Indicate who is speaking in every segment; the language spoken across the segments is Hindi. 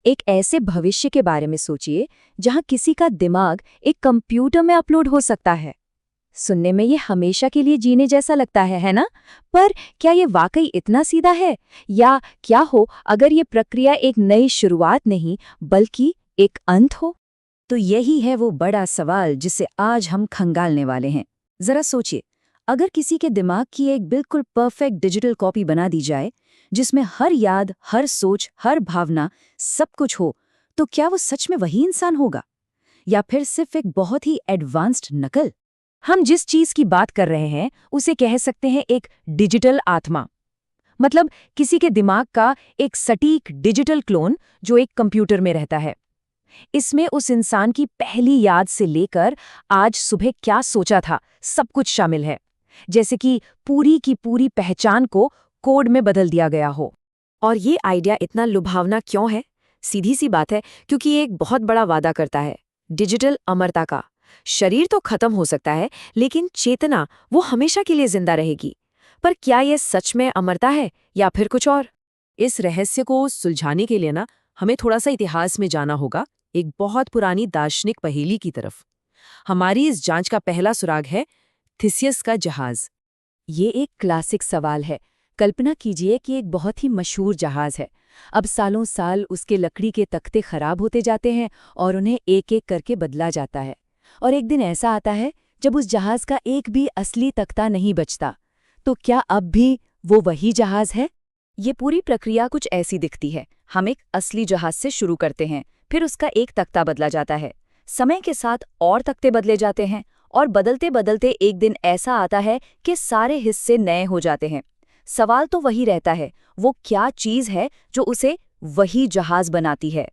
Speaker 1: एक ऐसे भविष्य के बारे में सोचिए जहां किसी का दिमाग एक कंप्यूटर में अपलोड हो सकता है। सुनने में ये हमेशा के लिए जीने जैसा लगता है ना? पर क्या ये वाकई इतना सीधा है? या क्या हो अगर ये प्रक्रिया एक नई शुरुआत नहीं बल्कि एक अंत हो?
Speaker 2: तो यही है वो बड़ा सवाल जिसे आज हम खंगालने वाले हैं। जरा सोचिए, अगर किसी के दिमाग की एक बिल्कुल परफेक्ट डिजिटल कॉपी बना दी जाए, जिसमें हर याद, हर सोच, हर भावना, सब कुछ हो, तो क्या वो सच में वही इंसान होगा? या फिर सिर्फ एक बहुत ही एडवांस्ड नकल?
Speaker 1: हम जिस चीज की बात कर रहे हैं उसे कह सकते हैं एक डिजिटल आत्मा। मतलब किसी के दिमाग का एक सटीक डिजिटल क्लोन जो एक कंप्यूटर में रहता है। इसमें उस इंसान की पहली याद से लेकर आज सुबह क्या सोचा था सब कुछ शामिल है। जैसे कि पूरी की पूरी पहचान को कोड में बदल दिया गया हो।
Speaker 3: और ये आइडिया इतना लुभावना क्यों है? सीधी सी बात है, क्योंकि ये एक बहुत बड़ा वादा करता है डिजिटल अमरता का। शरीर तो खत्म हो सकता है, लेकिन चेतना वो हमेशा के लिए जिंदा रहेगी। पर क्या ये सच में अमरता है या फिर कुछ और?
Speaker 4: इस रहस्य को सुलझाने के लिए हमें थोड़ा सा इतिहास में जाना होगा, एक बहुत पुरानी दार्शनिक पहेली की तरफ। हमारी इस जांच का पहला सुराग है थिसियस का जहाज।
Speaker 1: ये एक क्लासिक सवाल है। कल्पना कीजिए कि एक बहुत ही मशहूर जहाज है। अब सालों साल उसके लकड़ी के तख्ते खराब होते जाते हैं और उन्हें एक एक करके बदला जाता है। और एक दिन ऐसा आता है जब उस जहाज का एक भी असली तख्ता नहीं बचता। तो क्या अब भी वो वही जहाज है?
Speaker 2: ये पूरी प्रक्रिया कुछ ऐसी दिखती है। हम एक असली जहाज से शुरू करते हैं, फिर उसका एक तख्ता बदला जाता है। समय के साथ और तख्ते बदले जाते हैं और बदलते बदलते एक दिन ऐसा आता है कि सारे हिस्से नए हो जाते हैं। सवाल तो वही रहता है, वो क्या चीज़ है जो उसे वही जहाज बनाती है?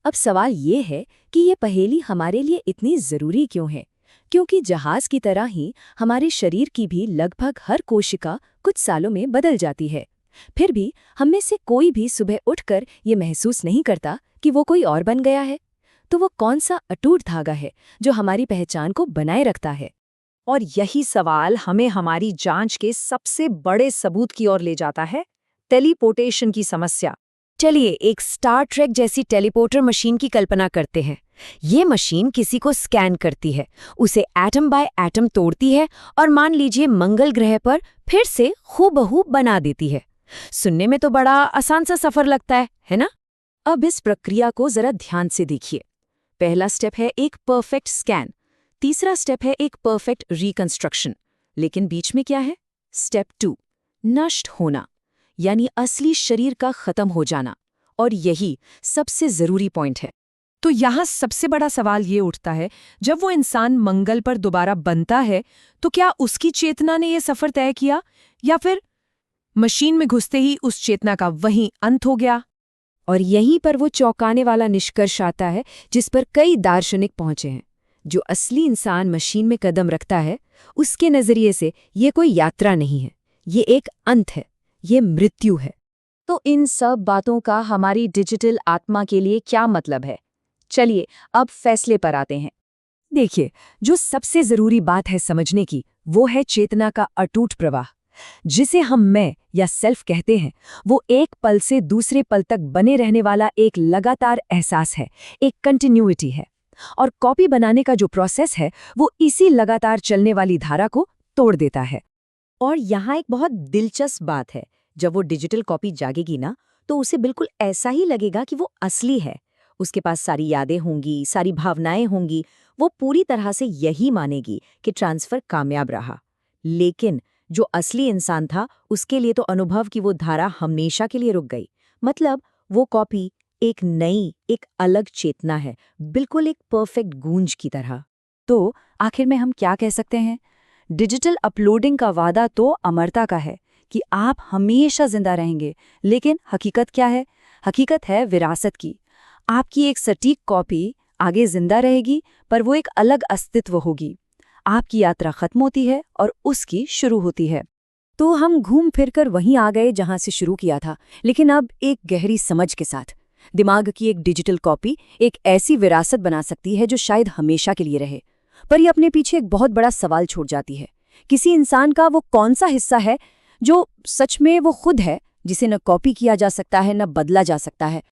Speaker 1: अब सवाल ये है कि ये पहेली हमारे लिए इतनी ज़रूरी क्यों है? क्योंकि जहाज की तरह ही हमारे शरीर की भी लगभग हर कोशिका कुछ सालों में बदल जाती है। फिर भी हम में से कोई भी सुबह उठकर ये महसूस नहीं करता कि वो कोई और बन गया है। तो वो कौन सा अटूट धागा है जो हमारी पहचान को बनाए रखता है?
Speaker 3: और यही सवाल हमें हमारी जांच के सबसे बड़े सबूत की ओर ले जाता है, टेलीपोर्टेशन की समस्या। चलिए एक स्टार ट्रेक जैसी टेलीपोर्टर मशीन की कल्पना करते हैं। ये मशीन किसी को स्कैन करती है, उसे एटम बाय एटम तोड़ती है और मान लीजिए मंगल ग्रह पर फिर से हूबहू बना देती है। सुनने में तो बड़ा आसान सा सफर लगता है ना? अब इस प्रक्रिया को जरा ध्यान से देखिए। पहला स्टेप है एक परफेक्ट स्कैन, तीसरा स्टेप है एक परफेक्ट रिकंस्ट्रक्शन। लेकिन बीच में क्या है? स्टेप 2, नष्ट होना, यानी असली शरीर का खत्म हो जाना। और यही सबसे जरूरी पॉइंट है।
Speaker 4: तो यहाँ सबसे बड़ा सवाल ये उठता है, जब वो इंसान मंगल पर दोबारा बनता है तो क्या उसकी चेतना ने ये सफर तय किया, या फिर मशीन में घुसते ही उस चेतना का वहीं अंत हो गया?
Speaker 3: और यहीं पर वो चौंकाने वाला निष्कर्ष आता है जिस पर कई दार्शनिक पहुंचे हैं। जो असली इंसान मशीन में कदम रखता है, उसके नजरिए से ये कोई यात्रा नहीं है, ये एक अंत है, ये मृत्यु है।
Speaker 1: तो इन सब बातों का हमारी डिजिटल आत्मा के लिए क्या मतलब है? चलिए अब फैसले पर आते हैं।
Speaker 2: देखिए, जो सबसे जरूरी बात है समझने की, वो है चेतना का अटूट प्रवाह। जिसे हम मैं या सेल्फ कहते हैं, वो एक पल से दूसरे पल तक बने रहने वाला एक लगातार एहसास है, एक कंटिन्यूटी है। और कॉपी बनाने का जो प्रोसेस है, वो इसी लगातार चलने वाली धारा को तोड़ देता है।
Speaker 3: और यहाँ एक बहुत दिलचस्प बात है, जब वो डिजिटल कॉपी जागेगी ना, तो उसे बिल्कुल ऐसा ही लगेगा कि वो असली है। उसके पास सारी यादें होंगी, सारी भावनाएं होंगी। वो पूरी तरह से यही मानेगी कि ट्रांसफर कामयाब रहा। लेकिन जो असली इंसान था, उसके लिए तो अनुभव की वो धारा हमेशा के लिए रुक गई। मतलब वो कॉपी एक नई, एक अलग चेतना है, बिल्कुल एक परफेक्ट गूंज की तरह।
Speaker 2: तो आखिर में हम क्या कह सकते हैं? डिजिटल अपलोडिंग का वादा तो अमरता का है कि आप हमेशा जिंदा रहेंगे, लेकिन हकीकत क्या है? हकीकत है विरासत की। आपकी एक सटीक कॉपी आगे जिंदा रहेगी, पर वो एक अलग अस्तित्व होगी। आपकी यात्रा खत्म होती है और उसकी शुरू होती है। तो हम घूम फिरकर वहीं आ गए जहां से शुरू किया था, लेकिन अब एक गहरी समझ के साथ। दिमाग की एक डिजिटल कॉपी एक ऐसी विरासत बना सकती है जो शायद हमेशा के लिए रहे, पर ये अपने पीछे एक बहुत बड़ा सवाल छोड़ जाती है। किसी इंसान का वो कौन सा हिस्सा है जो सच में वो खुद है, जिसे न कॉपी किया जा सकता है, न बदला जा सकता है?